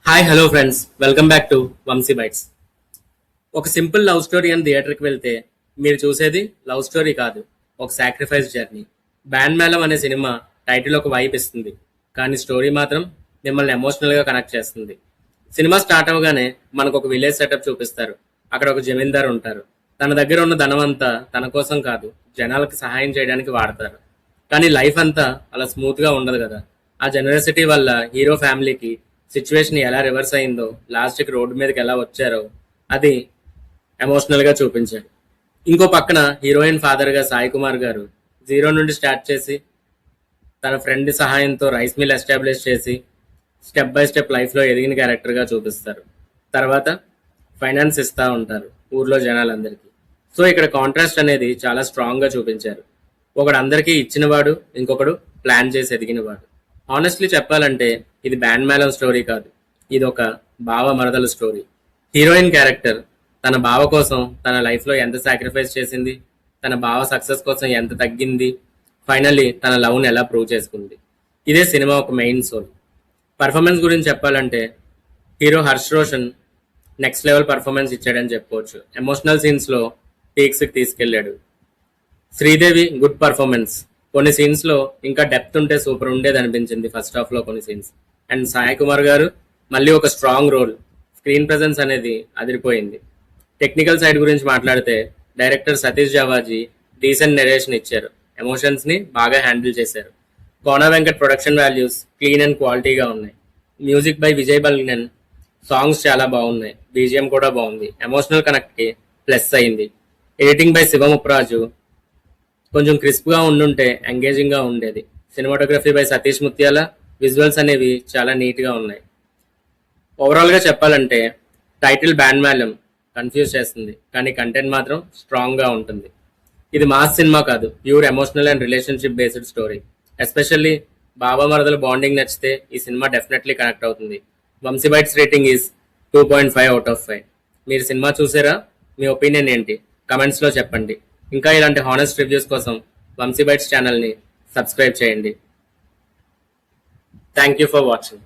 Hi hello friends, welcome back to Vamshi bytes. ఒక simple love story అని థియేటర్కి వెళ్తే మీరు చూసేది లవ్ స్టోరీ కాదు, ఒక సాక్రిఫైస్ జర్నీ. బ్యాండ్ మేళం అనే సినిమా టైటిల్ ఒక వైప్ ఇస్తుంది, కానీ స్టోరీ మాత్రం మిమ్మల్ని ఎమోషనల్గా కనెక్ట్ చేస్తుంది. సినిమా స్టార్ట్ అవగానే మనకు ఒక విలేజ్ సెటప్ చూపిస్తారు. అక్కడ ఒక జమీందార్ ఉంటారు. తన దగ్గర ఉన్న ధనం అంతా తన కోసం కాదు, జనాలకు సహాయం చేయడానికి వాడతారు. కానీ లైఫ్ అంతా అలా స్మూత్ గా ఉండదు కదా. ఆ జనరసిటీ వల్ల హీరో ఫ్యామిలీకి సిచ్యువేషన్ ఎలా రివర్స్ అయిందో, లాస్ట్ కి రోడ్డు మీదకి ఎలా వచ్చారో అది ఎమోషనల్ గా చూపించాడు. ఇంకో పక్కన హీరోయిన్ ఫాదర్ గా సాయి కుమార్ గారు జీరో నుండి స్టార్ట్ చేసి తన ఫ్రెండ్ సహాయంతో రైస్ మిల్ ఎస్టాబ్లిష్ చేసి స్టెప్ బై స్టెప్ లైఫ్ లో ఎదిగిన క్యారెక్టర్ గా చూపిస్తారు. తర్వాత ఫైనాన్స్ ఇస్తా ఉంటారు ఊర్లో జనాలందరికీ. సో ఇక్కడ కాంట్రాస్ట్ అనేది చాలా స్ట్రాంగ్ గా చూపించారు. ఒకడు అందరికీ ఇచ్చినవాడు, ఇంకొకడు ప్లాన్ చేసి ఎదిగినవాడు. హానెస్ట్లీ చెప్పాలంటే ఇది బ్యాండ్ మేళం స్టోరీ కాదు, ఇది ఒక బావ మరదల స్టోరీ. హీరోయిన్ క్యారెక్టర్ తన బావ కోసం తన లైఫ్ లో ఎంత సాక్రిఫైస్ చేసింది, తన బావ సక్సెస్ కోసం ఎంత తగ్గింది, ఫైనల్లీ తన లవ్ ని ఎలా ప్రూవ్ చేసుకుంది. ఇదే సినిమా ఒక మెయిన్ సోల్. పర్ఫార్మెన్స్ గురించి చెప్పాలంటే hero Harsh Roshan next level performance ఇచ్చాడని చెప్పుకోవచ్చు. ఎమోషనల్ సీన్స్ లో పీక్స్ కి తీసుకెళ్లాడు. Sridevi good performance. కొన్ని సీన్స్ లో ఇంకా డెప్త్ ఉంటే సూపర్ ఉండేది అనిపించింది ఫస్ట్ హాఫ్ లో కొన్ని సీన్స్. అండ్ సాయి కుమార్ గారు మళ్ళీ ఒక స్ట్రాంగ్ రోల్. స్క్రీన్ ప్రెజెన్స్ అనేది అదిరిపోయింది. టెక్నికల్ సైడ్ గురించి మాట్లాడితే director Satish Javaji decent narration ఇచ్చారు. ఎమోషన్స్ ని బాగా హ్యాండిల్ చేశారు. Kona Venkat production values clean and క్వాలిటీగా ఉన్నాయి. Music by Vijay Bulganin. Songs చాలా బాగున్నాయి, బీజిఎం కూడా బాగుంది. ఎమోషనల్ కనెక్ట్ కి ప్లస్ అయింది. ఎడిటింగ్ బై శివం ఉప్రాజు కొంచెం క్రిస్ప్ గా ఉండుంటే ఎంగేజింగ్ గా ఉండేది. సినిమాటోగ్రఫీ బై సతీష్ ముత్యాల. విజువల్స్ అనేవి చాలా నీట్ గా ఉన్నాయి. ఓవరాల్ గా చెప్పాలంటే టైటిల్ బ్యాండ్ మేళం కన్ఫ్యూజ్ చేస్తుంది, కానీ కంటెంట్ మాత్రం స్ట్రాంగ్ గా ఉంటుంది. ఇది మాస్ సినిమా కాదు, pure emotional and relationship based story. Especially బాబా మరదల బాండింగ్ నచ్చితే ఈ సినిమా డెఫినెట్లీ కనెక్ట్ అవుతుంది. Vamshi bytes rating is 2.5 out of 5. మీరు సినిమా చూసారా? మీ ఒపీనియన్ ఏంటి? కమెంట్స్ లో చెప్పండి. ఇంకా ఇలాంటి హానెస్ట్ రివ్యూస్ కోసం వంశీ బైట్స్ ఛానల్ ని సబ్స్క్రైబ్ చేయండి. Thank you for watching.